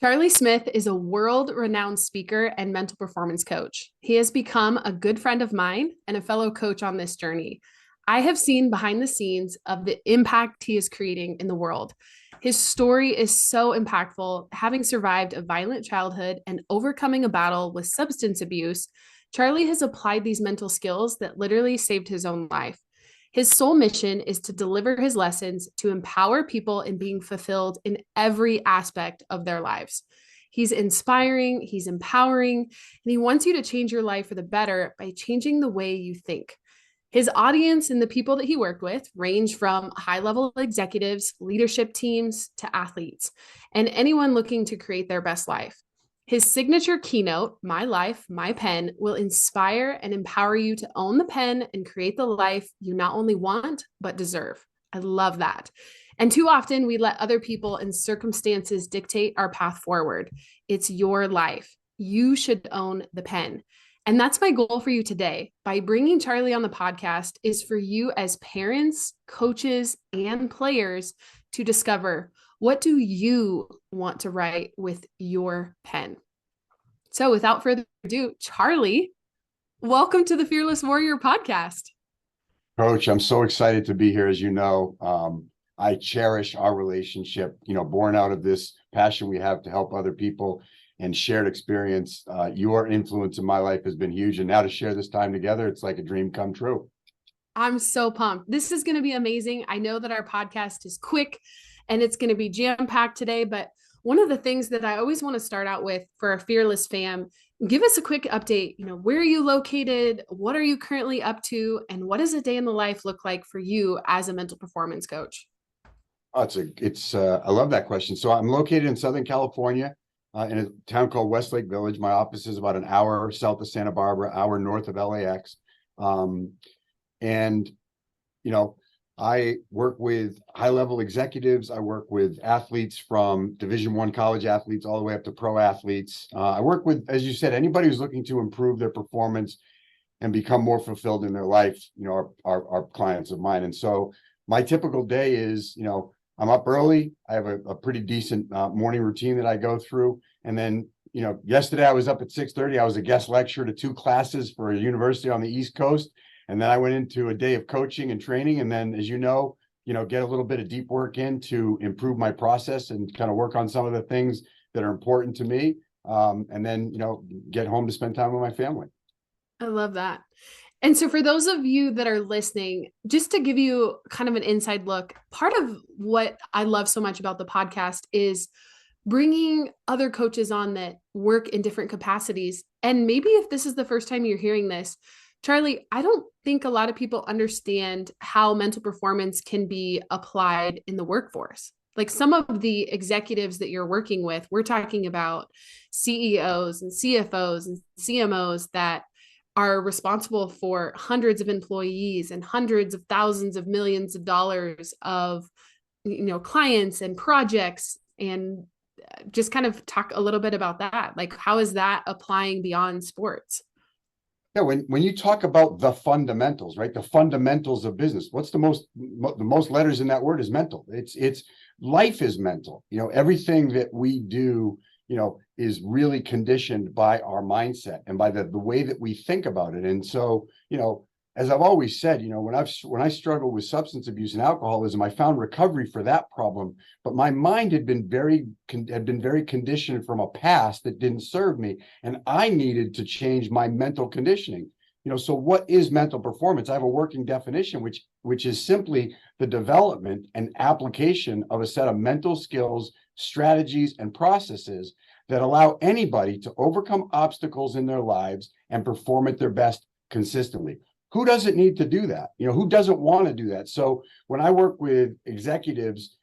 Charlie Smith is a world-renowned speaker and mental performance coach. He has become a good friend of mine and a fellow coach on this journey. I have seen behind the scenes of the impact he is creating in the world. His story is so impactful. Having survived a violent childhood and overcoming a battle with substance abuse, Charlie has applied these mental skills that literally saved his own life. His sole mission is to deliver his lessons to empower people in being fulfilled in every aspect of their lives. He's inspiring, he's empowering, and he wants you to change your life for the better by changing the way you think. His audience and the people that he worked with range from high level executives, leadership teams, to athletes, and anyone looking to create their best life. His signature keynote, My Life, My Pen, will inspire and empower you to own the pen and create the life you not only want, but deserve. I love that. And too often we let other people and circumstances dictate our path forward. It's your life. You should own the pen. And that's my goal for you today. By bringing Charlie on the podcast is for you as parents, coaches, and players to discover, what do you want to write with your pen? So without further ado, Charlie, welcome to the Fearless Warrior podcast. Coach, I'm so excited to be here. As you know, I cherish our relationship, born out of this passion we have to help other people and shared experience. Your influence in my life has been huge. And now to share this time together, it's like a dream come true. I'm so pumped. This is going to be amazing. I know that our podcast is quick and it's going to be jam-packed today, but one of the things that I always want to start out with for our Fearless fam, give us a quick update. Where are you located? What are you currently up to? And what does a day in the life look like for you as a mental performance coach? Oh, I love that question. So I'm located in Southern California, in a town called Westlake Village. My office is about an hour south of Santa Barbara, hour north of LAX. And, I work with high-level executives. I work with athletes from Division I college athletes all the way up to pro athletes. I work with, as you said, anybody who's looking to improve their performance and become more fulfilled in their life, are clients of mine. And so my typical day is, I'm up early. I have a pretty decent morning routine that I go through. And then, yesterday I was up at 6:30. I was a guest lecturer to 2 classes for a university on the East Coast. And then I went into a day of coaching and training. And then, as get a little bit of deep work in to improve my process and kind of work on some of the things that are important to me. And then, get home to spend time with my family. I love that. And so for those of you that are listening, just to give you kind of an inside look, part of what I love so much about the podcast is bringing other coaches on that work in different capacities. And maybe if this is the first time you're hearing this, Charlie, I don't think a lot of people understand how mental performance can be applied in the workforce. Like some of the executives that you're working with, we're talking about CEOs and CFOs and CMOs that are responsible for hundreds of employees and hundreds of thousands of millions of dollars of, clients and projects, and just kind of talk a little bit about that. Like, how is that applying beyond sports? Yeah, when you talk about the fundamentals, right? The fundamentals of business. What's the most letters in that word is mental. It's life is mental. Everything that we do, is really conditioned by our mindset and by the way that we think about it. And so, as I've always said, when I struggled with substance abuse and alcoholism, I found recovery for that problem. But my mind had been very conditioned from a past that didn't serve me, and I needed to change my mental conditioning. So what is mental performance? I have a working definition, which is simply the development and application of a set of mental skills, strategies, and processes that allow anybody to overcome obstacles in their lives and perform at their best consistently. Who doesn't need to do that? Who doesn't want to do that? So when I work with executives,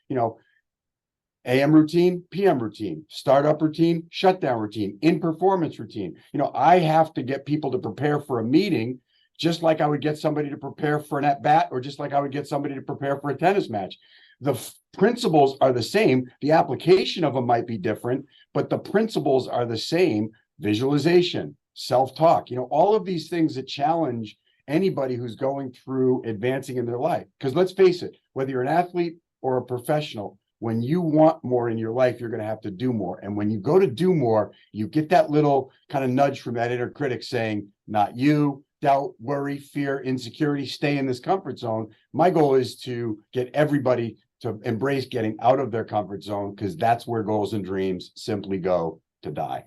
AM routine, PM routine, startup routine, shutdown routine, in performance routine. I have to get people to prepare for a meeting just like I would get somebody to prepare for an at-bat, or just like I would get somebody to prepare for a tennis match. The principles are the same. The application of them might be different, but the principles are the same. Visualization, self-talk, all of these things that challenge anybody who's going through advancing in their life. Because let's face it, whether you're an athlete or a professional, when you want more in your life, you're going to have to do more. And when you go to do more, you get that little kind of nudge from that inner critic saying, not you, doubt, worry, fear, insecurity, stay in this comfort zone. My goal is to get everybody to embrace getting out of their comfort zone, because that's where goals and dreams simply go to die.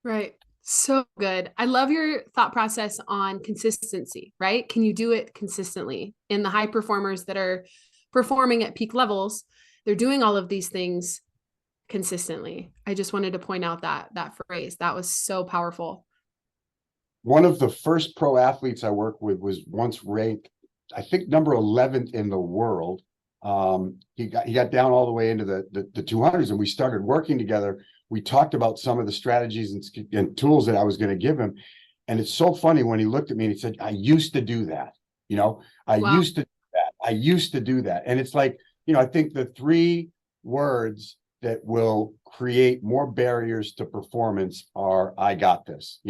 Right. So good. I love your thought process on consistency, right? Can you do it consistently? In the high performers that are performing at peak levels, they're doing all of these things consistently. I just wanted to point out that phrase. That was so powerful. One of the first pro athletes I worked with was once ranked, I think, number 11th in the world. He got down all the way into the 200s, and we started working together. We talked about some of the strategies and tools that I was going to give him. And it's so funny when he looked at me and he said, I used to do that. I used to do that. I used to do that. And it's like, I think the three words that will create more barriers to performance are, I got this,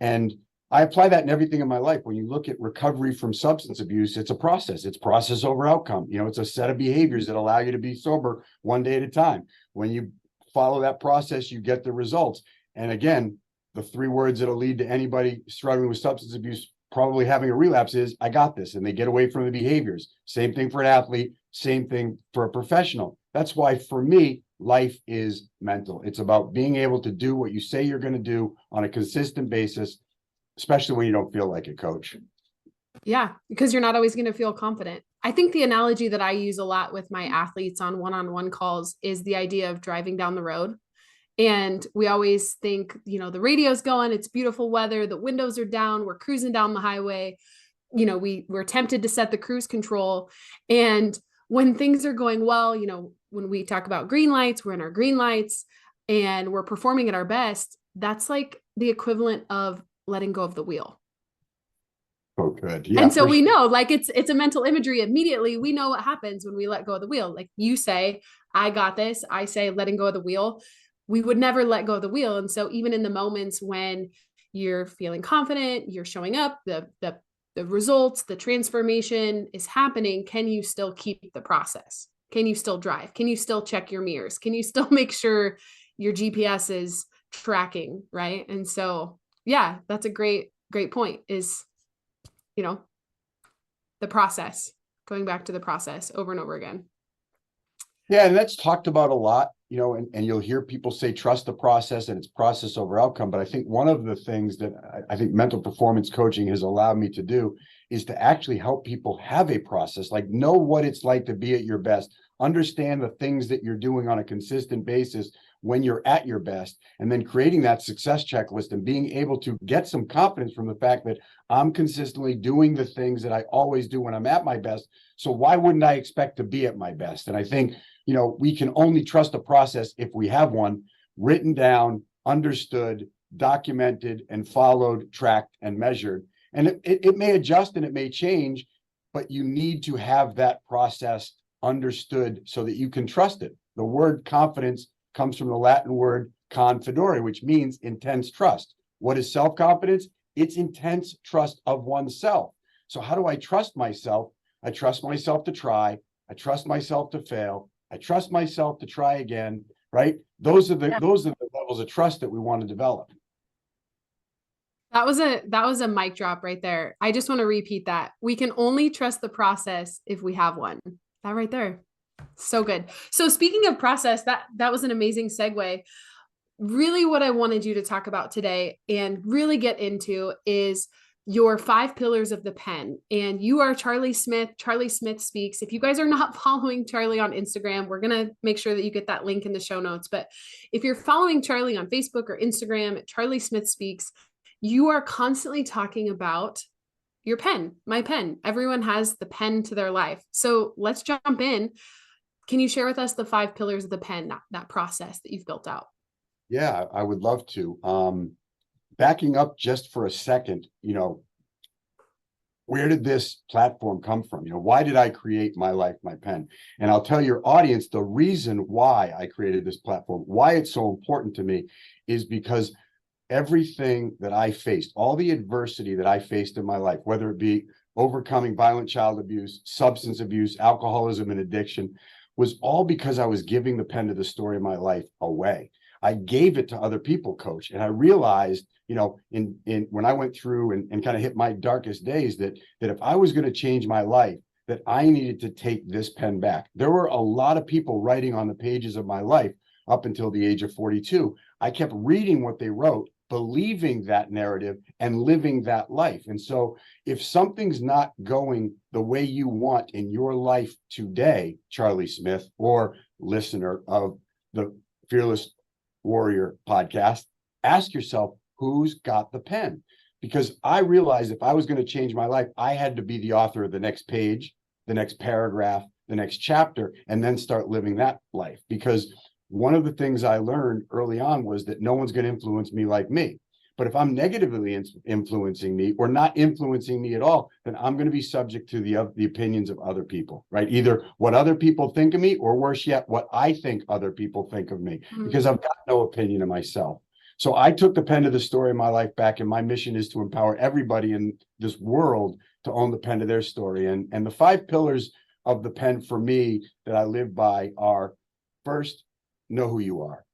and I apply that in everything in my life. When you look at recovery from substance abuse, it's a process. It's process over outcome. It's a set of behaviors that allow you to be sober one day at a time. When you follow that process, you get the results. And again, the three words that'll lead to anybody struggling with substance abuse probably having a relapse is, I got this. And they get away from the behaviors. Same thing for an athlete, same thing for a professional. That's why, for me, life is mental. It's about being able to do what you say you're going to do on a consistent basis, especially when you don't feel like it, coach. Yeah, because you're not always going to feel confident. I think the analogy that I use a lot with my athletes on one-on-one calls is the idea of driving down the road. And we always think, the radio's going, it's beautiful weather, the windows are down, we're cruising down the highway. We're tempted to set the cruise control. And when things are going well, when we talk about green lights, we're in our green lights and we're performing at our best. That's like the equivalent of letting go of the wheel. Oh, good. Yeah. And so we know, like, it's a mental imagery. Immediately, we know what happens when we let go of the wheel. Like you say, I got this. I say, letting go of the wheel. We would never let go of the wheel. And so even in the moments when you're feeling confident, you're showing up, the results, the transformation is happening, can you still keep the process? Can you still drive? Can you still check your mirrors? Can you still make sure your GPS is tracking, right? And so, yeah, that's a great point, is, the process, going back to the process over and over again. Yeah, and that's talked about a lot, and you'll hear people say, trust the process, and it's process over outcome. But I think one of the things that I think mental performance coaching has allowed me to do is to actually help people have a process, like know what it's like to be at your best, understand the things that you're doing on a consistent basis when you're at your best, and then creating that success checklist and being able to get some confidence from the fact that I'm consistently doing the things that I always do when I'm at my best. So why wouldn't I expect to be at my best? And I think, we can only trust a process if we have one written down, understood, documented, and followed, tracked, and measured. And it may adjust and it may change, but you need to have that process understood so that you can trust it. The word confidence comes from the Latin word confidere, which means intense trust. What is self-confidence? It's intense trust of oneself. So how do I trust myself? I trust myself to try. I trust myself to fail. I trust myself to try again, right? Those are the levels of trust that we want to develop. That was a mic drop right there. I just want to repeat that. We can only trust the process if we have one. That right there. So good. So speaking of process, that was an amazing segue. Really what I wanted you to talk about today and really get into is your 5 pillars of the pen. And you are Charlie Smith. Charlie Smith Speaks. If you guys are not following Charlie on Instagram, we're going to make sure that you get that link in the show notes. But if you're following Charlie on Facebook or Instagram at Charlie Smith Speaks, you are constantly talking about your pen, my pen. Everyone has the pen to their life. So let's jump in. Can you share with us the 5 pillars of the pen, that process that you've built out? Yeah, I would love to. Backing up just for a second, where did this platform come from? Why did I create My Life, My Pen? And I'll tell your audience the reason why I created this platform, why it's so important to me, is because everything that I faced, all the adversity that I faced in my life, whether it be overcoming violent child abuse, substance abuse, alcoholism, and addiction, was all because I was giving the pen to the story of my life away. I gave it to other people, coach. And I realized, in when I went through and kind of hit my darkest days, that if I was going to change my life, that I needed to take this pen back. There were a lot of people writing on the pages of my life up until the age of 42. I kept reading what they wrote, believing that narrative and living that life. And so if something's not going the way you want in your life today, Charlie Smith, or listener of the Fearless Warrior podcast, ask yourself, who's got the pen? Because I realized if I was going to change my life, I had to be the author of the next page, the next paragraph, the next chapter, and then start living that life. Because one of the things I learned early on was that no one's going to influence me like me. But if I'm negatively influencing me or not influencing me at all, then I'm going to be subject to the opinions of other people, right? Either what other people think of me, or worse yet, what I think other people think of me, because I've got no opinion of myself. So I took the pen to the story of my life back, and my mission is to empower everybody in this world to own the pen to their story. And the 5 pillars of the pen for me that I live by are: first, know who you are.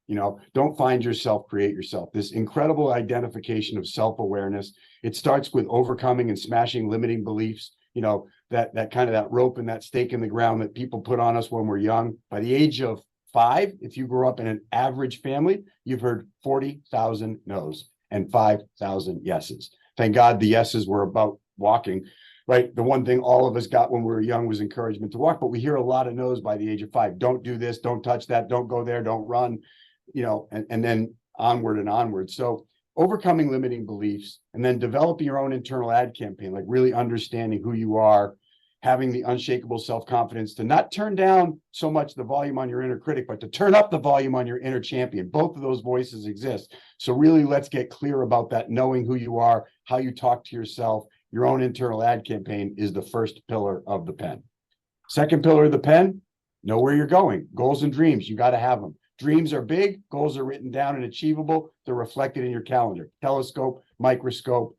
Don't find yourself, create yourself. This incredible identification of self-awareness. It starts with overcoming and smashing limiting beliefs, that kind of that rope and that stake in the ground that people put on us when we're young. By the age of 5, if you grew up in an average family, you've heard 40,000 no's and 5,000 yeses. Thank God the yeses were about walking, right? The one thing all of us got when we were young was encouragement to walk, but we hear a lot of no's by the age of 5. Don't do this, don't touch that, don't go there, don't run, and then onward and onward. So overcoming limiting beliefs, and then developing your own internal ad campaign, like really understanding who you are, having the unshakable self-confidence to not turn down so much the volume on your inner critic, but to turn up the volume on your inner champion. Both of those voices exist. So really, let's get clear about that. Knowing who you are, how you talk to yourself, your own internal ad campaign is the first pillar of the pen. Second pillar of the pen, know where you're going. Goals and dreams, you got to have them. Dreams are big, goals are written down and achievable. They're reflected in your calendar. Telescope, microscope,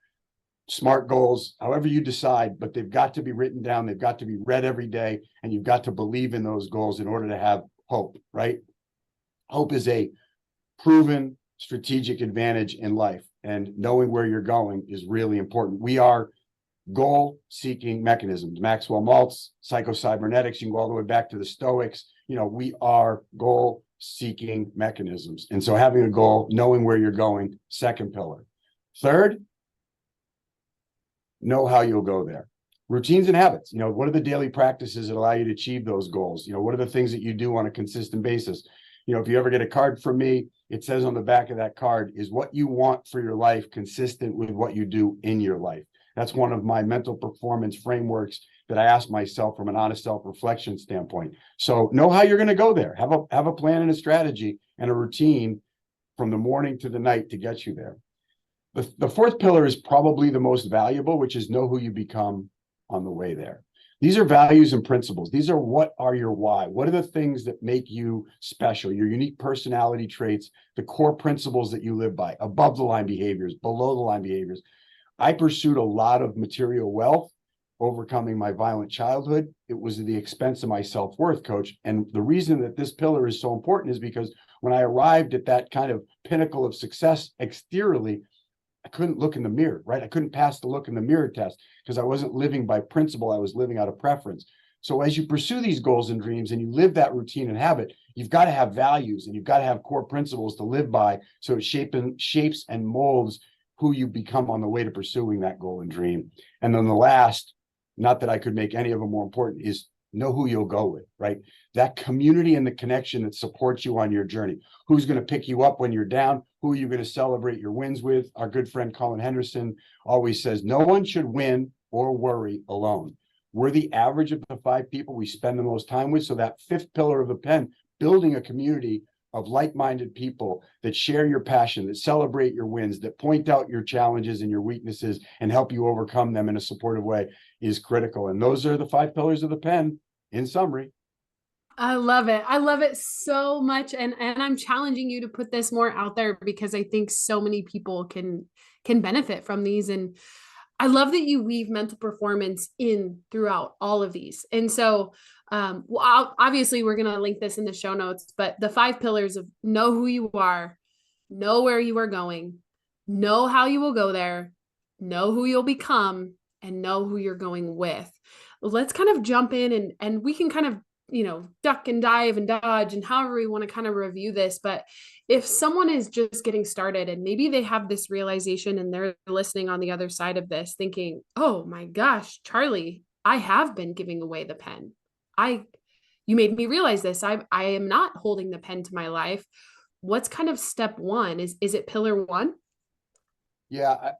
SMART goals, however you decide, but they've got to be written down. They've got to be read every day, and you've got to believe in those goals in order to have hope, right? Hope is a proven strategic advantage in life, and knowing where you're going is really important. We are goal-seeking mechanisms. Maxwell Maltz, psycho-cybernetics, you can go all the way back to the Stoics. We are goal-seeking mechanisms. And so having a goal, knowing where you're going, second pillar. Third, know how you'll go there. Routines and habits. What are the daily practices that allow you to achieve those goals? What are the things that you do on a consistent basis? If you ever get a card from me, it says on the back of that card is what you want for your life consistent with what you do in your life. That's one of my mental performance frameworks that I ask myself from an honest self-reflection standpoint. So know how you're going to go there. Have a plan and a strategy and a routine from the morning to the night to get you there. The fourth pillar is probably the most valuable, which is know who you become on the way there. These are values and principles. These are what are your why? What are the things that make you special, your unique personality traits, the core principles that you live by, above the line behaviors, below the line behaviors. I pursued a lot of material wealth, overcoming my violent childhood. It was at the expense of my self-worth, coach. And the reason that this pillar is so important is because when I arrived at that kind of pinnacle of success exteriorly, I couldn't look in the mirror, right? I couldn't pass the look in the mirror test because I wasn't living by principle. I was living out of preference. So as you pursue these goals and dreams and you live that routine and habit, you've got to have values and you've got to have core principles to live by. So it shapes and molds who you become on the way to pursuing that goal and dream. And then the last, not that I could make any of them more important, is know who you'll go with, right? That community and the connection that supports you on your journey. Who's going to pick you up when you're down? Who are you going to celebrate your wins with? Our good friend Colin Henderson always says, no one should win or worry alone. We're the average of the 5 people we spend the most time with. So that fifth pillar of the pen, building a community of like-minded people that share your passion, that celebrate your wins, that point out your challenges and your weaknesses and help you overcome them in a supportive way is critical. And those are the 5 pillars of the pen in summary. I love it. I love it so much. And I'm challenging you to put this more out there because I think so many people can benefit from these. And I love that you weave mental performance in throughout all of these. And so, obviously, we're going to link this in the show notes, but the 5 pillars of know who you are, know where you are going, know how you will go there, know who you'll become, and know who you're going with. Let's kind of jump in and we can kind of, duck and dive and dodge and however we want to kind of review this. But if someone is just getting started and maybe they have this realization and they're listening on the other side of this thinking, oh my gosh, Charlie, I have been giving away the pen. You made me realize this. I am not holding the pen to my life. What's kind of step one? Is it pillar one? Yeah,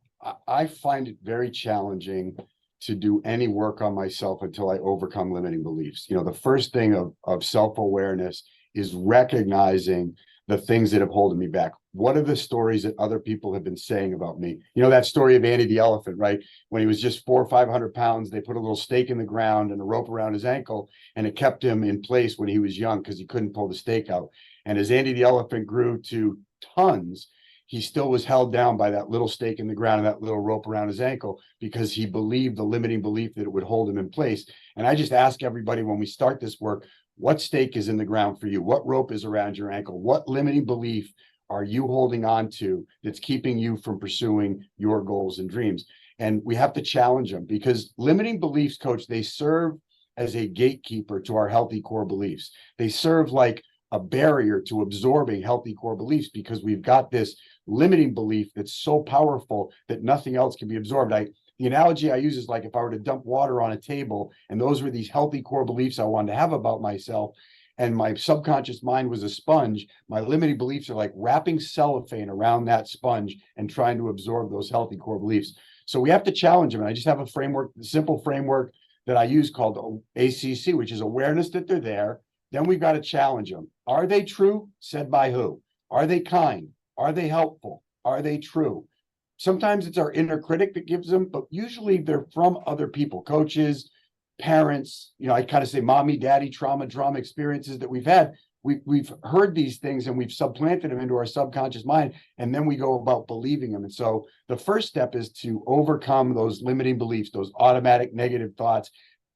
I find it very challenging to do any work on myself until I overcome limiting beliefs. The first thing of self-awareness is recognizing the things that have holding me back. What are the stories that other people have been saying about me? That story of Andy the elephant, right? When he was just 400 or 500 pounds, they put a little stake in the ground and a rope around his ankle, and it kept him in place when he was young because he couldn't pull the stake out. And as Andy the elephant grew to tons, he still was held down by that little stake in the ground and that little rope around his ankle because he believed the limiting belief that it would hold him in place. And I just ask everybody when we start this work, what stake is in the ground for you? What rope is around your ankle? What limiting belief are you holding on to that's keeping you from pursuing your goals and dreams? And we have to challenge them because limiting beliefs, coach, they serve as a gatekeeper to our healthy core beliefs. They serve like a barrier to absorbing healthy core beliefs because we've got this limiting belief that's so powerful that nothing else can be absorbed. The analogy I use is like if I were to dump water on a table and those were these healthy core beliefs I wanted to have about myself, and my subconscious mind was a sponge, my limiting beliefs are like wrapping cellophane around that sponge and trying to absorb those healthy core beliefs. So we have to challenge them. And I just have a framework, a simple framework that I use called ACC, which is awareness that they're there. Then we've got to challenge them. Are they true? Said by who? Are they kind? Are they helpful? Are they true? Sometimes it's our inner critic that gives them, but usually they're from other people, coaches, parents. I kind of say mommy, daddy, trauma, drama experiences that we've had. We've heard these things and we've supplanted them into our subconscious mind, and then we go about believing them. And so the first step is to overcome those limiting beliefs, those automatic negative thoughts,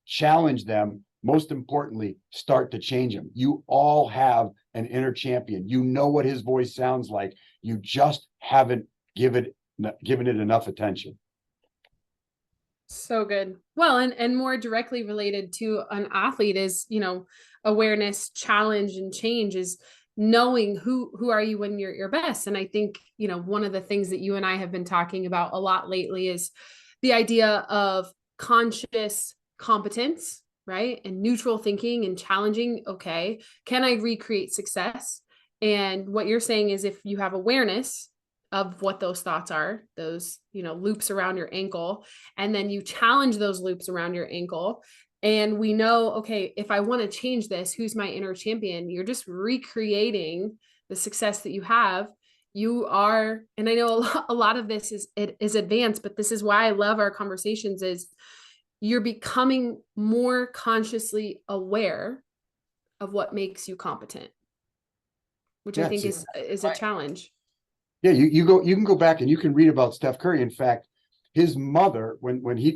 challenge them. Most importantly, start to change them. You all have an inner champion. You know what his voice sounds like. You just haven't given it enough attention. So good. Well, and more directly related to an athlete is, awareness, challenge, and change is knowing who are you when you're at your best. And I think, one of the things that you and I have been talking about a lot lately is the idea of conscious competence, right? And neutral thinking and challenging, okay, can I recreate success? And what you're saying is if you have awareness of what those thoughts are, those, loops around your ankle, and then you challenge those loops around your ankle. And we know, okay, if I want to change this, who's my inner champion? You're just recreating the success that you have. You are, and I know a lot of this is advanced, but this is why I love our conversations is you're becoming more consciously aware of what makes you competent, which I think is a challenge. Yeah, you can go back and you can read about Steph Curry. In fact, his mother, when he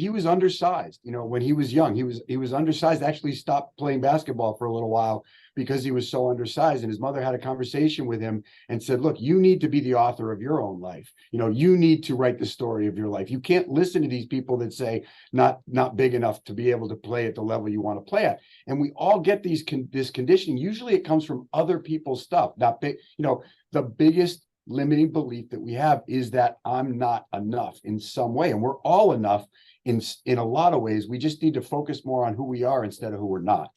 was undersized, when he was young, he was undersized, actually stopped playing basketball for a little while because he was so undersized. And his mother had a conversation with him and said, look, you need to be the author of your own life. You need to write the story of your life. You can't listen to these people that say not big enough to be able to play at the level you want to play at. And we all get this conditioning. Usually it comes from other people's stuff, not big, the biggest limiting belief that we have is that I'm not enough in some way. And we're all enough in a lot of ways. We just need to focus more on who we are instead of who we're not.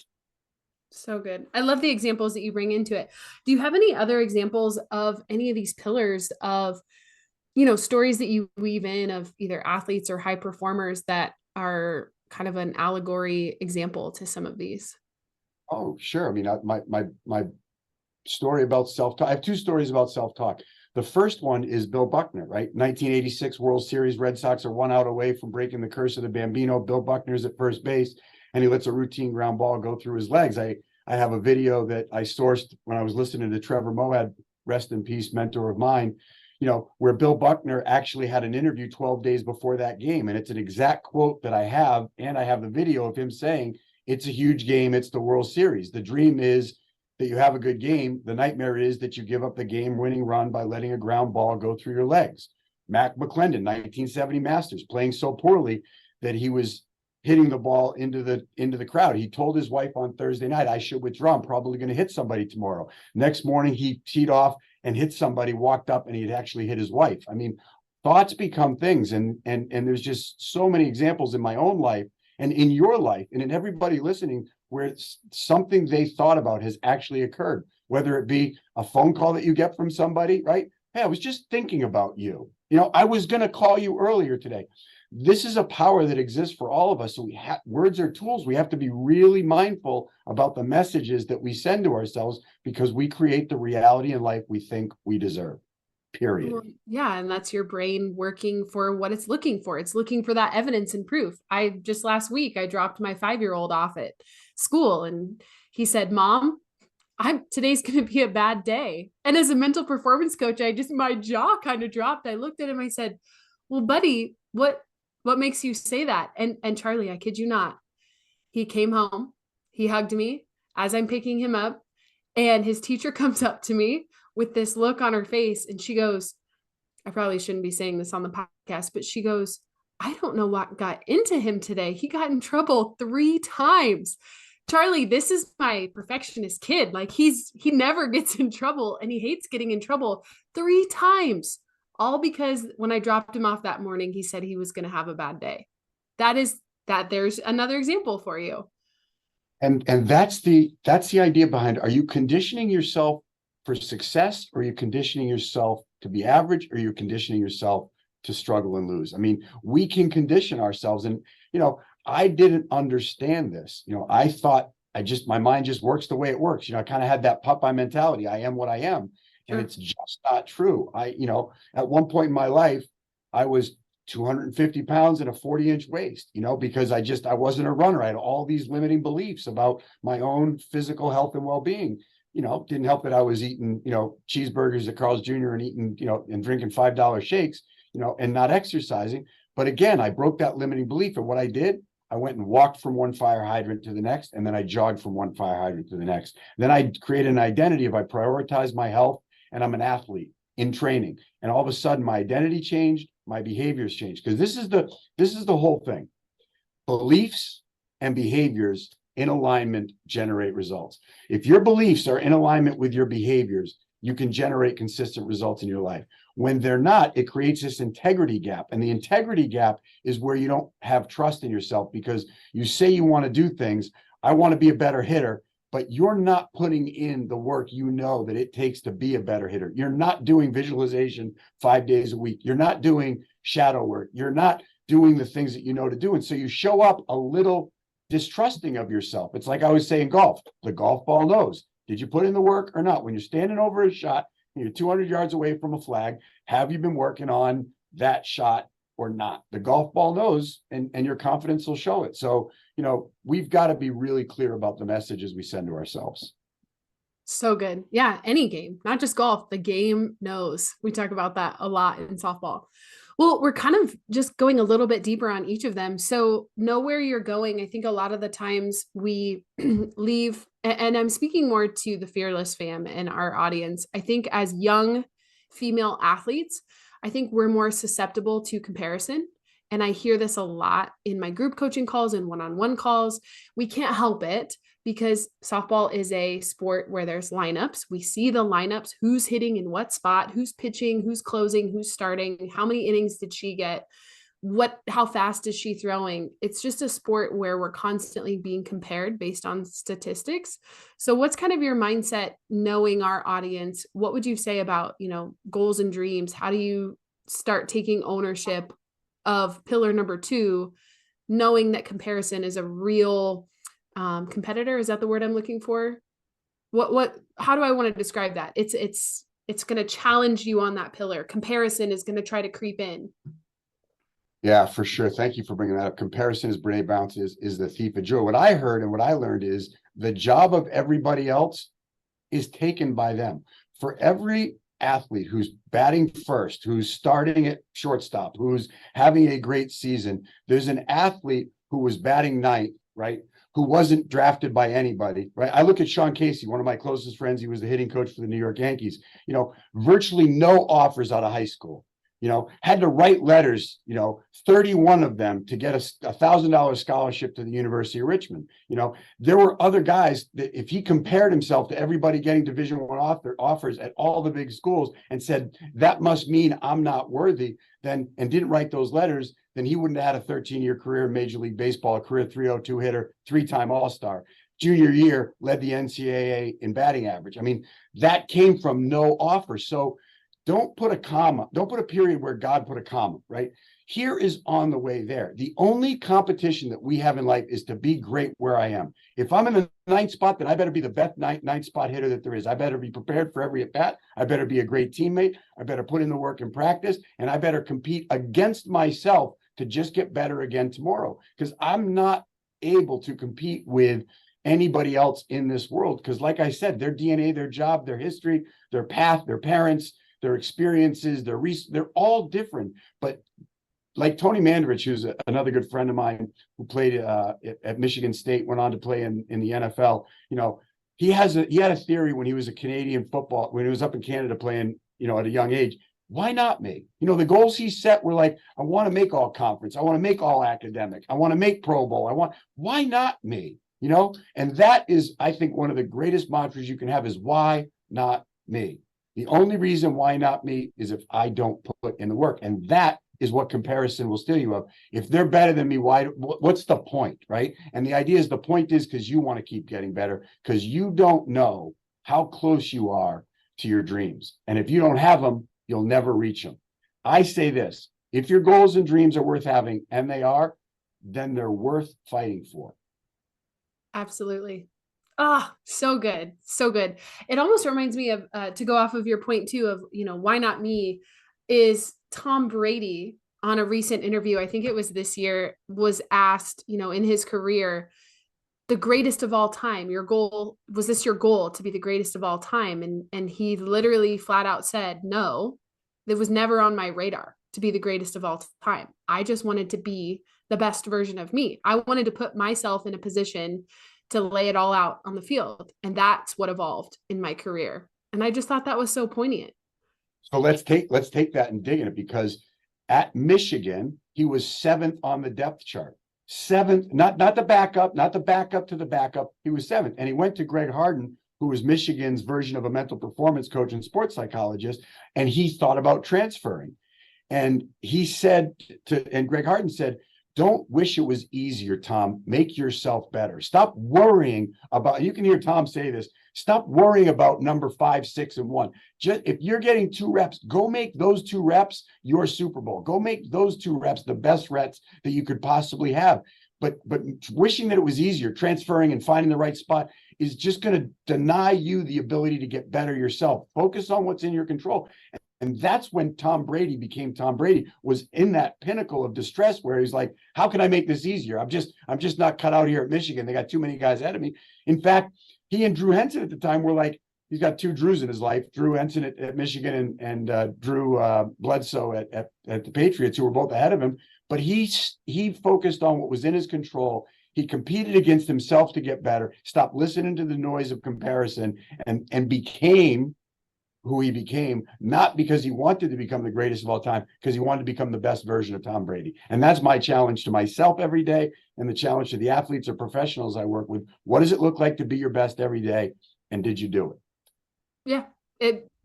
So good. I love the examples that you bring into it. Do you have any other examples of any of these pillars of, stories that you weave in of either athletes or high performers that are kind of an allegory example to some of these? Oh, sure. I mean, my story about self-talk. I have 2 stories about self-talk. The first one is Bill Buckner, right? 1986 World Series, Red Sox are 1 out away from breaking the curse of the Bambino. Bill Buckner's at first base, and he lets a routine ground ball go through his legs. I have a video that I sourced when I was listening to Trevor Moawad, rest in peace, mentor of mine. where Bill Buckner actually had an interview 12 days before that game. And it's an exact quote that I have. And I have the video of him saying, it's a huge game. It's the World Series. The dream is that you have a good game. The nightmare is that you give up the game-winning run by letting a ground ball go through your legs. Mac McClendon, 1970 Masters, playing so poorly that he was hitting the ball into the crowd. He told his wife on Thursday night, I should withdraw. I'm probably going to hit somebody tomorrow. Next morning, he teed off and hit somebody, walked up, and he'd actually hit his wife. I mean, thoughts become things. And there's just so many examples in my own life and in your life and in everybody listening where it's something they thought about has actually occurred, whether it be a phone call that you get from somebody, right? Hey, I was just thinking about you. I was going to call you earlier today. This is a power that exists for all of us. So words are tools. We have to be really mindful about the messages that we send to ourselves because we create the reality in life we think we deserve. Period. Well, yeah. And that's your brain working for what it's looking for. It's looking for that evidence and proof. Just last week, I dropped my 5-year-old off at school and he said, Mom, today's going to be a bad day. And as a mental performance coach, my jaw kind of dropped. I looked at him, I said, well, buddy, what makes you say that? And Charlie, I kid you not, he came home, he hugged me as I'm picking him up, and his teacher comes up to me with this look on her face. And she goes, I probably shouldn't be saying this on the podcast, but she goes, I don't know what got into him today. He got in trouble 3 times. Charlie, this is my perfectionist kid. Like he never gets in trouble and he hates getting in trouble 3 times. All because when I dropped him off that morning, he said he was going to have a bad day. There's another example for you. And that's the idea behind it. Are you conditioning yourself for success, or are you conditioning yourself to be average, or are you conditioning yourself to struggle and lose? I mean, we can condition ourselves. And, I didn't understand this. I thought my mind just works the way it works. I kind of had that Popeye mentality. I am what I am. And it's just not true. At one point in my life, I was 250 pounds and a 40-inch waist, because I wasn't a runner. I had all these limiting beliefs about my own physical health and well-being. Didn't help that I was eating, cheeseburgers at Carl's Jr. and eating, and drinking $5 shakes, and not exercising. But again, I broke that limiting belief. And what I did, I went and walked from one fire hydrant to the next, and then I jogged from one fire hydrant to the next. Then I created an identity of I prioritize my health and I'm an athlete in training. And all of a sudden my identity changed, my behaviors changed. Because this is the whole thing. Beliefs and behaviors in alignment generate results. If your beliefs are in alignment with your behaviors, you can generate consistent results in your life. When they're not, it creates this integrity gap. And the integrity gap is where you don't have trust in yourself because you say you want to do things. I want to be a better hitter, but you're not putting in the work that it takes to be a better hitter. You're not doing visualization 5 days a week. You're not doing shadow work. You're not doing the things that you know to do. And so you show up a little distrusting of yourself. It's like I always say in golf, the golf ball knows. Did you put in the work or not? When you're standing over a shot, you're 200 yards away from a flag, have you been working on that shot or not? The golf ball knows, and your confidence will show it. So, we've got to be really clear about the messages we send to ourselves. So good. Yeah, any game, not just golf. The game knows. We talk about that a lot in softball. Well, we're kind of just going a little bit deeper on each of them. So know where you're going. I think a lot of the times we leave, and I'm speaking more to the Fearless fam and our audience. I think as young female athletes, I think we're more susceptible to comparison. And I hear this a lot in my group coaching calls and one-on-one calls. We can't help it because softball is a sport where there's lineups. We see the lineups, who's hitting in what spot, who's pitching, who's closing, who's starting, how many innings did she get, how fast is she throwing? It's just a sport where we're constantly being compared based on statistics. So what's kind of your mindset knowing our audience? What would you say about, goals and dreams? How do you start taking ownership of pillar number 2, knowing that comparison is a real competitor? Is that the word I'm looking for? How do I want to describe that? It's going to challenge you on that pillar. Comparison is going to try to creep in. Yeah, for sure. Thank you for bringing that up. Comparison, as Brene Brown is the thief of joy. What I heard and what I learned is the job of everybody else is taken by them. For every athlete who's batting first, who's starting at shortstop, who's having a great season, there's an athlete who was batting ninth, right? Who wasn't drafted by anybody, right? I look at Sean Casey, one of my closest friends. He was the hitting coach for the New York Yankees. Virtually no offers out of high school. Had to write letters, 31 of them to get a $1,000 scholarship to the University of Richmond. There were other guys that if he compared himself to everybody getting Division I offers at all the big schools and said, that must mean I'm not worthy, and didn't write those letters, then he wouldn't have had a 13-year career in Major League Baseball, a career 302 hitter, 3-time All-Star. Junior year, led the NCAA in batting average. I mean, that came from no offer. So don't put a comma, don't put a period where God put a comma, right? Here is on the way there. The only competition that we have in life is to be great where I am. If I'm in the ninth spot, then I better be the best ninth spot hitter that there is. I better be prepared for every at bat. I better be a great teammate. I better put in the work in practice, and I better compete against myself to just get better again tomorrow, because I'm not able to compete with anybody else in this world. Because like I said, their DNA, their job, their history, their path, their parents, their experiences, they're all different. But like Tony Mandarich, who's another good friend of mine who played at Michigan State, went on to play in the NFL. He had a theory when he was a Canadian football, when he was up in Canada playing, at a young age. Why not me? The goals he set were like, I want to make all conference. I want to make all academic. I want to make Pro Bowl. Why not me? And that is, I think, one of the greatest mantras you can have is why not me? The only reason why not me is if I don't put in the work. And that is what comparison will steal you of. If they're better than me, what's the point, right? And the idea is, the point is because you want to keep getting better, because you don't know how close you are to your dreams. And if you don't have them, you'll never reach them. I say this: if your goals and dreams are worth having, and they are, then they're worth fighting for. Absolutely. Ah, so good. So good. It almost reminds me of, to go off of your point too, of, why not me, is Tom Brady on a recent interview, I think it was this year, was asked, in his career, the greatest of all time, was this your goal to be the greatest of all time? And he literally flat out said, no, that was never on my radar to be the greatest of all time. I just wanted to be the best version of me. I wanted to put myself in a position to lay it all out on the field. And that's what evolved in my career. And I just thought that was so poignant. So let's take that and dig in it, because at Michigan, he was 7th on the depth chart. 7th, not the backup to the backup. He was 7th. And he went to Greg Harden, who was Michigan's version of a mental performance coach and sports psychologist, and he thought about transferring. And he said and Greg Harden said, don't wish it was easier, Tom. Make yourself better. Stop worrying about, you can hear Tom say this, stop worrying about number 5, 6, and 1. Just if you're getting 2 reps, go make those 2 reps your Super Bowl. Go make those 2 reps the best reps that you could possibly have. But wishing that it was easier, transferring and finding the right spot, is just going to deny you the ability to get better yourself. Focus on what's in your control. And that's when Tom Brady became Tom Brady, was in that pinnacle of distress where he's like, how can I make this easier? I'm just not cut out here at Michigan. They got too many guys ahead of me. In fact, he and Drew Henson at the time were like, he's got 2 Drews in his life, Drew Henson at Michigan and Drew Bledsoe at the Patriots, who were both ahead of him. But he focused on what was in his control. He competed against himself to get better, stopped listening to the noise of comparison, and became who he became, not because he wanted to become the greatest of all time, because he wanted to become the best version of Tom Brady. And that's my challenge to myself every day, and the challenge to the athletes or professionals I work with. What does it look like to be your best every day? And did you do it? Yeah.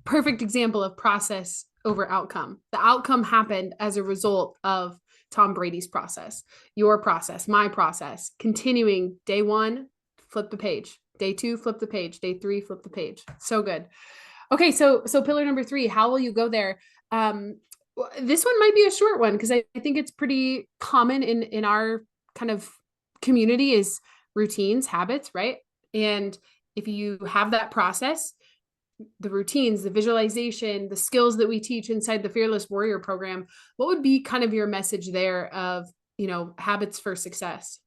Perfect example of process over outcome. The outcome happened as a result of Tom Brady's process, your process, my process, continuing day 1, flip the page, day 2, flip the page, day 3, flip the page. So good. Okay. So pillar number 3, how will you go there? This one might be a short one, because I think it's pretty common in our kind of community, is routines, habits, right? And if you have that process, the routines, the visualization, the skills that we teach inside the Fearless Warrior program, what would be kind of your message there of, habits for success?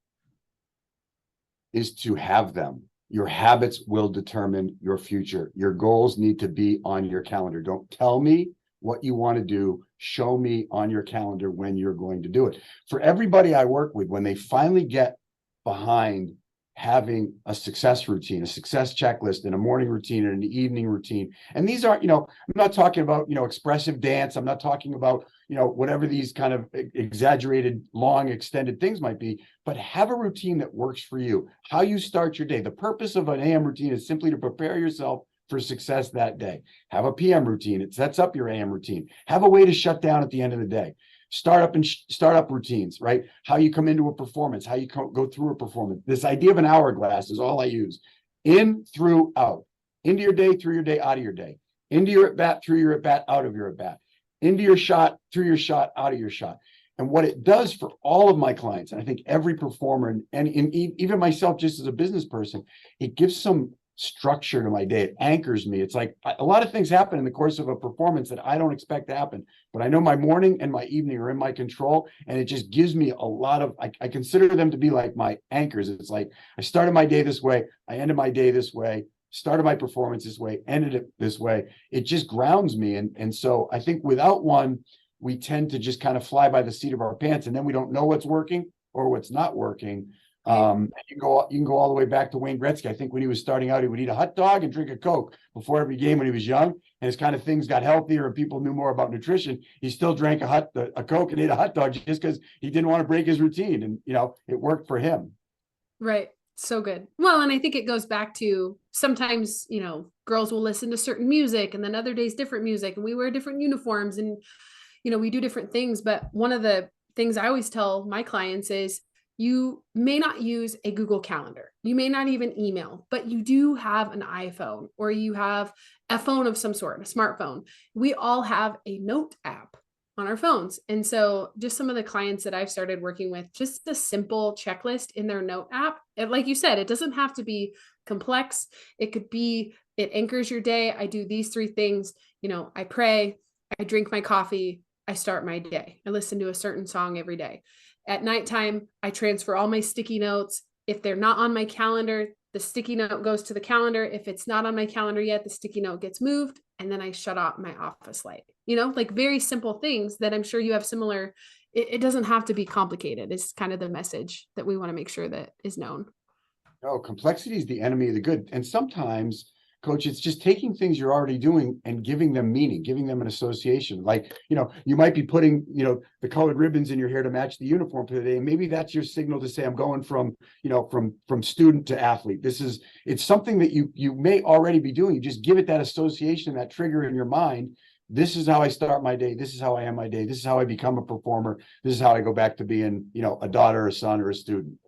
Is to have them. Your habits will determine your future. Your goals need to be on your calendar. Don't tell me what you want to do. Show me on your calendar when you're going to do it. For everybody I work with, when they finally get behind having a success routine, a success checklist, and a morning routine and an evening routine. And these aren't, I'm not talking about, expressive dance. I'm not talking about, whatever these kind of exaggerated, long, extended things might be, but have a routine that works for you. How you start your day. The purpose of an AM routine is simply to prepare yourself for success that day. Have a PM routine. It sets up your AM routine. Have a way to shut down at the end of the day. Startup routines, right? How you come into a performance, how you go through a performance. This idea of an hourglass is all I use. In, through, out. Into your day, through your day, out of your day. Into your at bat, through your at bat, out of your at bat. Into your shot, through your shot, out of your shot. And what it does for all of my clients, and I think every performer, and even myself, just as a business person, it gives some structure to my day. It anchors me. It's like a lot of things happen in the course of a performance that I don't expect to happen, but I know my morning and my evening are in my control, and it just gives me a lot of, I consider them to be like my anchors. It's like I started my day this way, I ended my day this way, started my performance this way, ended it this way. It just grounds me. And so I think without one, we tend to just kind of fly by the seat of our pants, and then we don't know what's working or what's not working. You can go all the way back to Wayne Gretzky. I think when he was starting out, he would eat a hot dog and drink a Coke before every game when he was young. And as kind of things got healthier and people knew more about nutrition, he still drank a Coke and ate a hot dog just because he didn't want to break his routine. And, it worked for him. Right. So good. Well, and I think it goes back to sometimes, girls will listen to certain music and then other days different music, and we wear different uniforms and, we do different things. But one of the things I always tell my clients is, you may not use a Google Calendar. You may not even email, but you do have an iPhone, or you have a phone of some sort, a smartphone. We all have a note app on our phones. And so just some of the clients that I've started working with, just a simple checklist in their note app. Like you said, it doesn't have to be complex. It could be, it anchors your day. I do these 3 things. I pray, I drink my coffee, I start my day. I listen to a certain song every day. At nighttime, I transfer all my sticky notes. If they're not on my calendar, the sticky note goes to the calendar. If it's not on my calendar yet, the sticky note gets moved, and then I shut off my office light. Like very simple things that I'm sure you have similar. It doesn't have to be complicated. It's kind of the message that we want to make sure that is known. No, complexity is the enemy of the good. And sometimes, Coach, it's just taking things you're already doing and giving them meaning, giving them an association. Like, you might be putting, the colored ribbons in your hair to match the uniform for the day. And maybe that's your signal to say, I'm going from student to athlete. It's something that you may already be doing. You just give it that association, that trigger in your mind. This is how I start my day. This is how I end my day. This is how I become a performer. This is how I go back to being, a daughter, a son, or a student.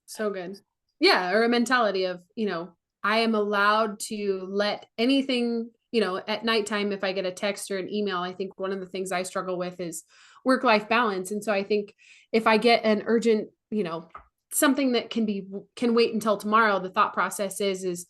So good. Yeah. Or a mentality of, I am allowed to let anything, at nighttime, if I get a text or an email, I think one of the things I struggle with is work-life balance. And so I think if I get an urgent, something that can wait until tomorrow, the thought process is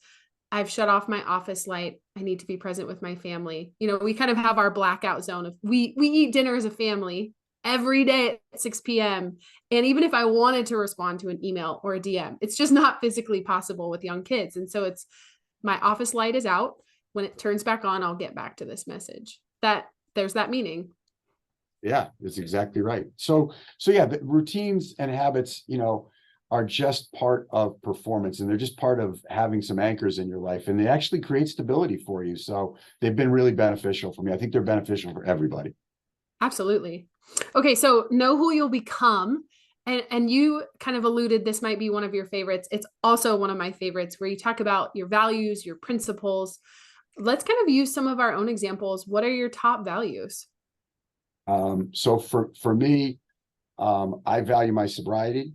I've shut off my office light. I need to be present with my family. We kind of have our blackout zone of we eat dinner as a family every day at 6 p.m. And even if I wanted to respond to an email or a DM, it's just not physically possible with young kids. And so it's my office light is out. When it turns back on, I'll get back to this message. There's that meaning. Yeah, that's exactly right. So yeah, the routines and habits, are just part of performance, and they're just part of having some anchors in your life, and they actually create stability for you. So they've been really beneficial for me. I think they're beneficial for everybody. Absolutely. Okay. So know who you'll become. And you kind of alluded, this might be one of your favorites. It's also one of my favorites, where you talk about your values, your principles. Let's kind of use some of our own examples. What are your top values? So for me, I value my sobriety,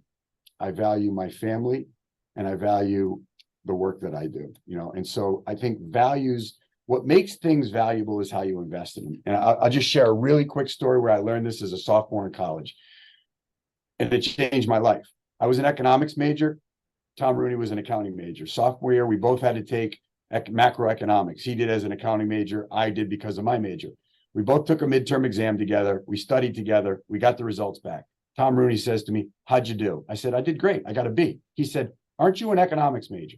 I value my family, and I value the work that I do, and so I think values, what makes things valuable is how you invest in them. And I'll just share a really quick story where I learned this as a sophomore in college, and it changed my life. I was an economics major. Tom Rooney was an accounting major. Sophomore year, we both had to take macroeconomics. He did as an accounting major. I did because of my major. We both took a midterm exam together. We studied together. We got the results back. Tom Rooney says to me, "How'd you do?" I said, "I did great. I got a B." He said, "Aren't you an economics major?"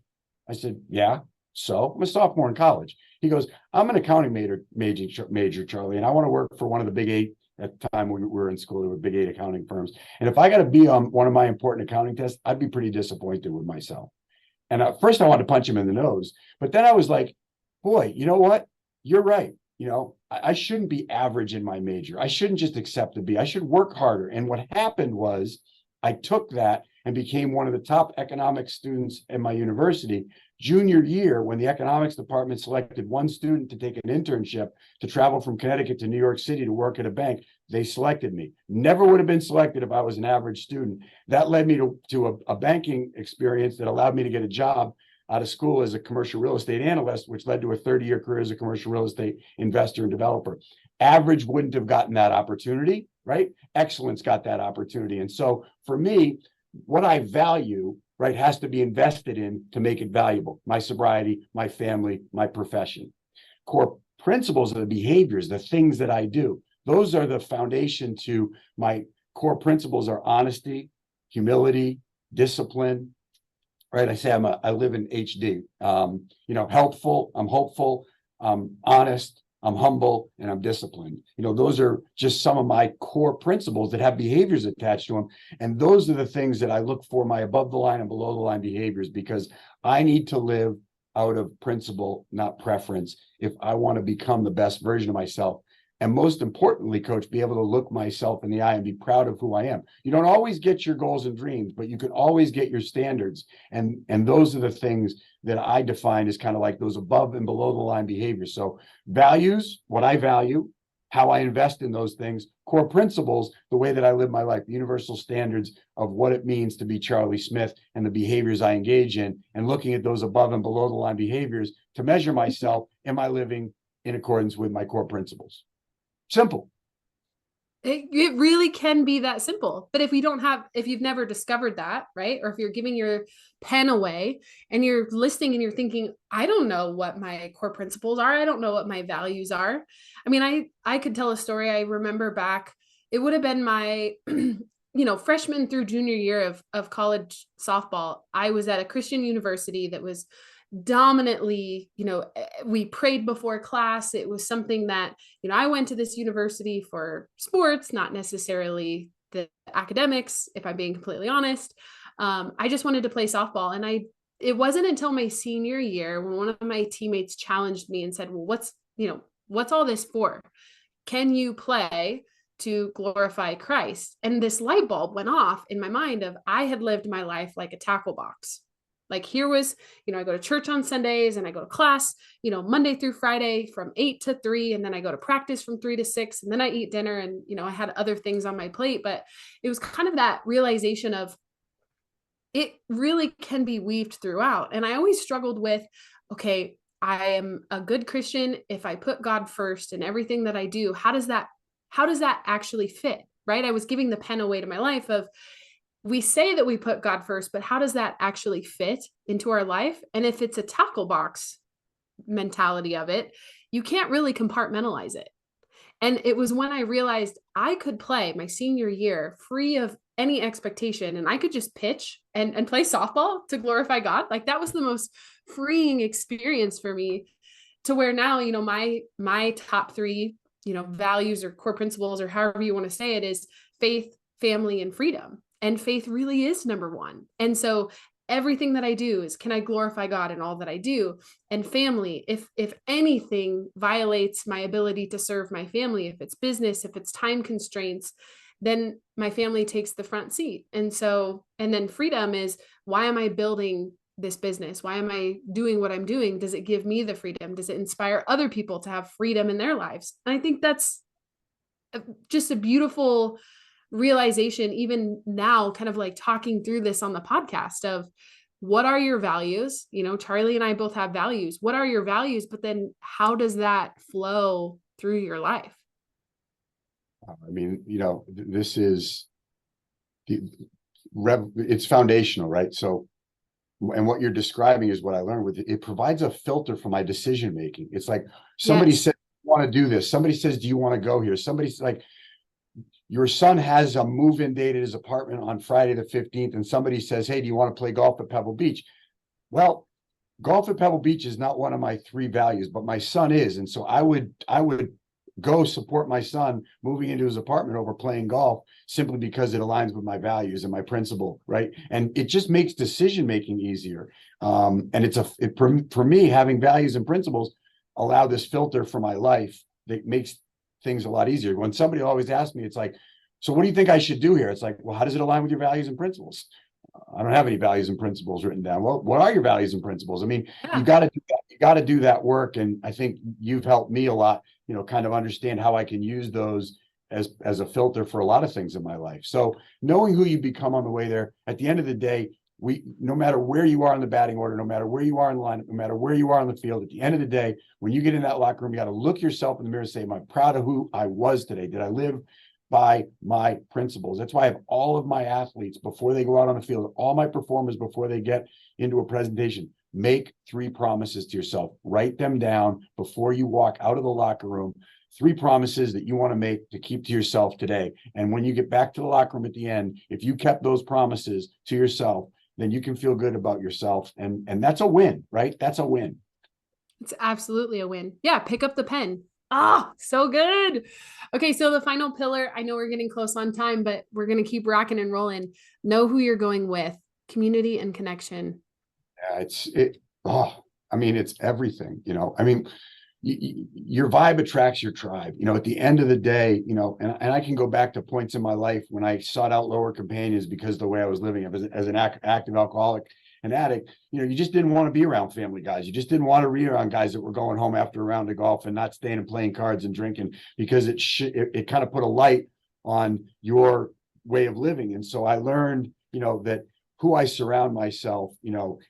I said, yeah. So I'm a sophomore in college. He goes, I'm an accounting major, Charlie, and I want to work for one of the big eight. At the time we were in school, there were big eight accounting firms. And if I got to be on one of my important accounting tests, I'd be pretty disappointed with myself. And at first I wanted to punch him in the nose, but then I was like, boy, you know what? You're right. I shouldn't be average in my major. I shouldn't just accept a B. I should work harder. And what happened was I took that and became one of the top economics students at my university. Junior year, when the economics department selected one student to take an internship to travel from Connecticut to New York City to work at a bank, they selected me. Never would have been selected if I was an average student. That led me to a banking experience that allowed me to get a job out of school as a commercial real estate analyst, which led to a 30-year career as a commercial real estate investor and developer. Average wouldn't have gotten that opportunity, right? Excellence got that opportunity. And so for me, what I value, right, has to be invested in to make it valuable. My sobriety, my family, my profession. Core principles are the behaviors, the things that I do. Those are the foundation to my core principles are honesty, humility, discipline, right? I say I live in HD. Helpful, I'm hopeful, I'm honest, I'm humble, and I'm disciplined. Those are just some of my core principles that have behaviors attached to them. And those are the things that I look for my above the line and below the line behaviors, because I need to live out of principle, not preference, if I want to become the best version of myself. And most importantly, coach, be able to look myself in the eye and be proud of who I am. You don't always get your goals and dreams, but you can always get your standards. And those are the things that I define as kind of like those above and below the line behaviors. So values, what I value, how I invest in those things, core principles, the way that I live my life, the universal standards of what it means to be Charlie Smith and the behaviors I engage in, and looking at those above and below the line behaviors to measure myself, am I living in accordance with my core principles? Simple. It really can be that simple. But if you've never discovered that, right? Or if you're giving your pen away and you're listening and you're thinking, I don't know what my core principles are. I don't know what my values are. I mean, I could tell a story. I remember back, it would have been my, freshman through junior year of college softball. I was at a Christian university that was dominantly, we prayed before class. It was something that, I went to this university for sports, not necessarily the academics, if I'm being completely honest. I just wanted to play softball. And it wasn't until my senior year when one of my teammates challenged me and said, well, what's all this for? Can you play to glorify Christ? And this light bulb went off in my mind of I had lived my life like a tackle box. Like here was, I go to church on Sundays and I go to class, Monday through Friday from 8 to 3. And then I go to practice from 3 to 6. And then I eat dinner and, I had other things on my plate. But it was kind of that realization of it really can be weaved throughout. And I always struggled with, okay, I am a good Christian. If I put God first in everything that I do, how does that actually fit? Right. I was giving the pen away to my life of, we say that we put God first, but how does that actually fit into our life? And if it's a tackle box mentality of it, you can't really compartmentalize it. And it was when I realized I could play my senior year free of any expectation and I could just pitch and play softball to glorify God. Like that was the most freeing experience for me, to where now, my top three, values or core principles or however you want to say it is faith, family, and freedom. And faith really is number one. And so everything that I do is, can I glorify God in all that I do? And family, if anything violates my ability to serve my family, if it's business, if it's time constraints, then my family takes the front seat. And then freedom is, why am I building this business? Why am I doing what I'm doing? Does it give me the freedom? Does it inspire other people to have freedom in their lives? And I think that's just a beautiful realization, even now, kind of like talking through this on the podcast of what are your values? Charlie and I both have values. What are your values? But then how does that flow through your life? I mean, this is it's foundational, right? So, and what you're describing is what I learned with it. It provides a filter for my decision making. It's like somebody said, "I want to do this." Somebody says, "Do you want to go here?" Somebody's like, your son has a move-in date at his apartment on Friday the 15th, and somebody says, "Hey, do you want to play golf at Pebble Beach?" Well, golf at Pebble Beach is not one of my three values, but my son is. And so I would go support my son moving into his apartment over playing golf simply because it aligns with my values and my principle, right? And it just makes decision making easier. And for me, having values and principles allow this filter for my life that makes things a lot easier. When somebody always asks me, it's like, so what do you think I should do here? It's like, well, how does it align with your values and principles? I don't have any values and principles written down. Well, what are your values and principles? I mean, you Yeah. got to do that. You got to do that work. And I think you've helped me a lot, kind of understand how I can use those as a filter for a lot of things in my life. So knowing who you become on the way there, at the end of the day, no matter where you are in the batting order, no matter where you are in the lineup, no matter where you are on the field, at the end of the day, when you get in that locker room, you got to look yourself in the mirror and say, am I proud of who I was today? Did I live by my principles? That's why I have all of my athletes before they go out on the field, all my performers before they get into a presentation, make 3 promises to yourself. Write them down before you walk out of the locker room. 3 promises that you want to make to keep to yourself today. And when you get back to the locker room at the end, if you kept those promises to yourself, then you can feel good about yourself. And that's a win, right? That's a win. It's absolutely a win. Yeah, pick up the pen. Ah, so good. Okay, so the final pillar, I know we're getting close on time, but we're going to keep rocking and rolling. Know who you're going with, community and connection. Yeah, it's everything, I mean, your vibe attracts your tribe, at the end of the day, and I can go back to points in my life when I sought out lower companions because of the way I was living as an active alcoholic and addict. You just didn't want to be around family guys. You just didn't want to be around guys that were going home after a round of golf and not staying and playing cards and drinking, because it kind of put a light on your way of living. And so I learned, that who I surround myself,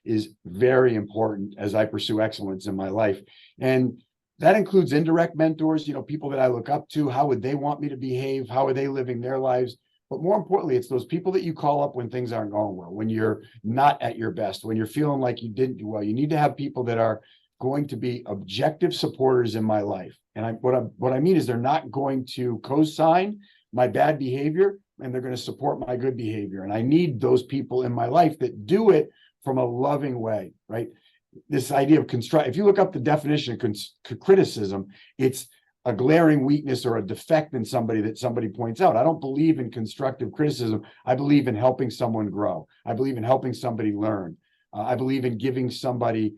is very important as I pursue excellence in my life. And that includes indirect mentors, people that I look up to. How would they want me to behave? How are they living their lives? But more importantly, it's those people that you call up when things aren't going well, when you're not at your best, when you're feeling like you didn't do well. You need to have people that are going to be objective supporters in my life. And what I mean is they're not going to co-sign my bad behavior, and they're going to support my good behavior. And I need those people in my life that do it from a loving way, right? This idea of if you look up the definition of criticism, it's a glaring weakness or a defect in somebody that somebody points out. I don't believe in constructive criticism. I believe in helping someone grow. I believe in helping somebody learn. I believe in giving somebody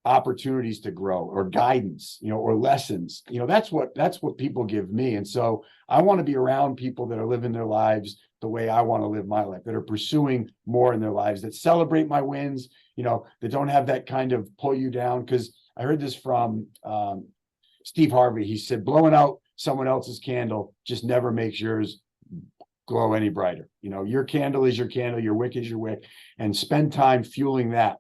opportunities to grow, or guidance, or lessons. That's what people give me. And so I want to be around people that are living their lives the way I want to live my life, that are pursuing more in their lives, that celebrate my wins, that don't have that kind of pull you down. Because I heard this from Steve Harvey. He said, blowing out someone else's candle just never makes yours glow any brighter. Your candle is your candle, your wick is your wick, and spend time fueling that.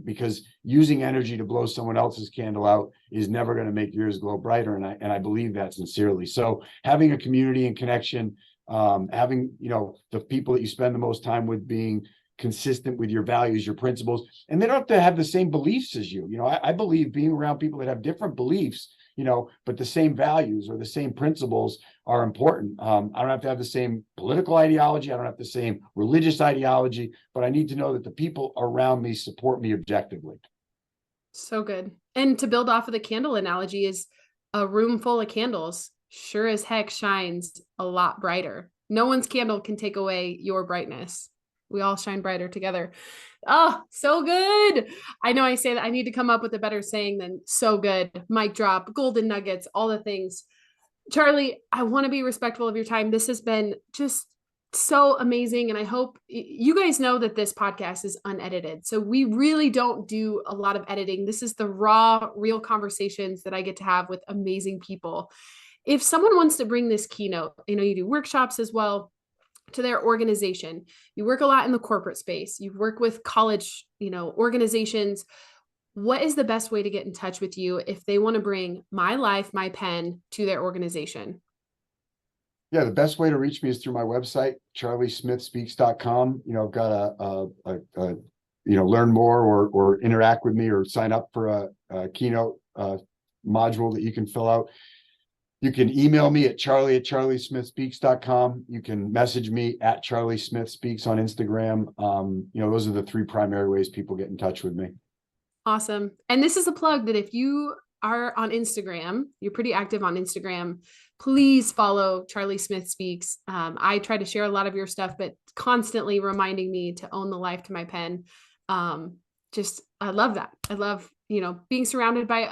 Because using energy to blow someone else's candle out is never going to make yours glow brighter. And I believe that sincerely. So having a community and connection, having, the people that you spend the most time with being consistent with your values, your principles, and they don't have to have the same beliefs as you. I believe being around people that have different beliefs, but the same values or the same principles are important. I don't have to have the same political ideology. I don't have the same religious ideology, but I need to know that the people around me support me objectively. So good. And to build off of the candle analogy, is a room full of candles sure as heck shines a lot brighter. No one's candle can take away your brightness. We all shine brighter together. Oh, so good. I know I say that I need to come up with a better saying than so good. Mic drop, golden nuggets, all the things. Charlie, I want to be respectful of your time. This has been just so amazing. And I hope you guys know that this podcast is unedited. So we really don't do a lot of editing. This is the raw, real conversations that I get to have with amazing people. If someone wants to bring this keynote, you do workshops as well, to their organization. You work a lot in the corporate space. You work with college, organizations. What is the best way to get in touch with you if they want to bring My Life, My Pen to their organization? Yeah, the best way to reach me is through my website, charliesmithspeaks.com. I've got learn more or interact with me or sign up for a keynote module that you can fill out. You can email me at charlie@charliesmithspeaks.com. You can message me at charliesmithspeaks on Instagram. Those are the 3 primary ways people get in touch with me. Awesome. And this is a plug that if you are on Instagram, you're pretty active on Instagram, please follow Charlie Smith Speaks. I try to share a lot of your stuff, but constantly reminding me to own the life to my pen. I love that. I love, being surrounded by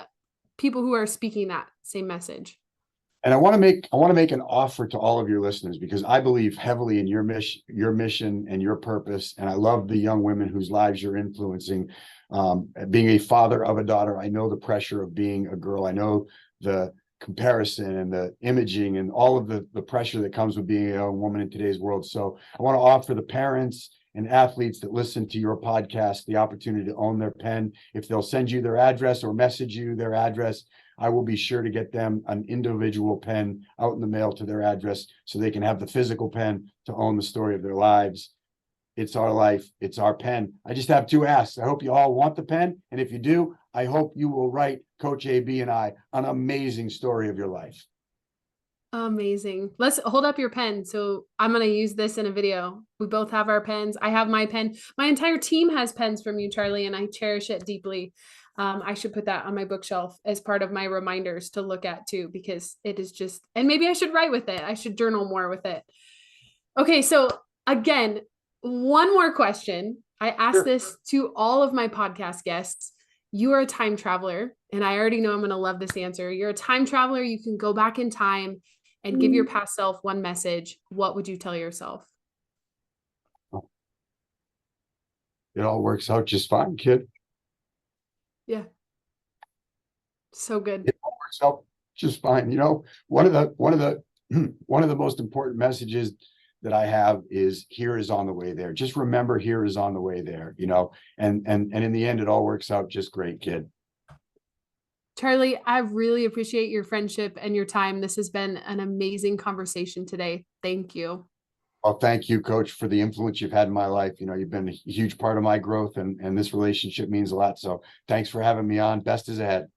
people who are speaking that same message. And I want to make an offer to all of your listeners, because I believe heavily in your mission and your purpose. And I love the young women whose lives you're influencing. Being a father of a daughter, I know the pressure of being a girl. I know the comparison and the imaging and all of the pressure that comes with being a young woman in today's world. So I want to offer the parents and athletes that listen to your podcast the opportunity to own their pen. If they'll send you their address or message you their address, I will be sure to get them an individual pen out in the mail to their address so they can have the physical pen to own the story of their lives. It's our life. It's our pen. I just have two asks. I hope you all want the pen. And if you do, I hope you will write Coach AB and I an amazing story of your life. Amazing. Let's hold up your pen. So I'm going to use this in a video. We both have our pens. I have my pen. My entire team has pens from you, Charlie, and I cherish it deeply. I should put that on my bookshelf as part of my reminders to look at too, because it is just, and maybe I should write with it. I should journal more with it. Okay. So again, one more question. I ask this to all of my podcast guests. You are a time traveler, and I already know I'm going to love this answer. You're a time traveler. You can go back in time and give your past self one message. What would you tell yourself? It all works out just fine, kid. Yeah. So good. It all works out just fine. One of the one of the most important messages that I have is here is on the way there. Just remember, here is on the way there, and in the end, it all works out just great, kid. Charlie, I really appreciate your friendship and your time. This has been an amazing conversation today. Thank you. Well, thank you, Coach, for the influence you've had in my life. You've been a huge part of my growth, and this relationship means a lot. So thanks for having me on. Best is ahead.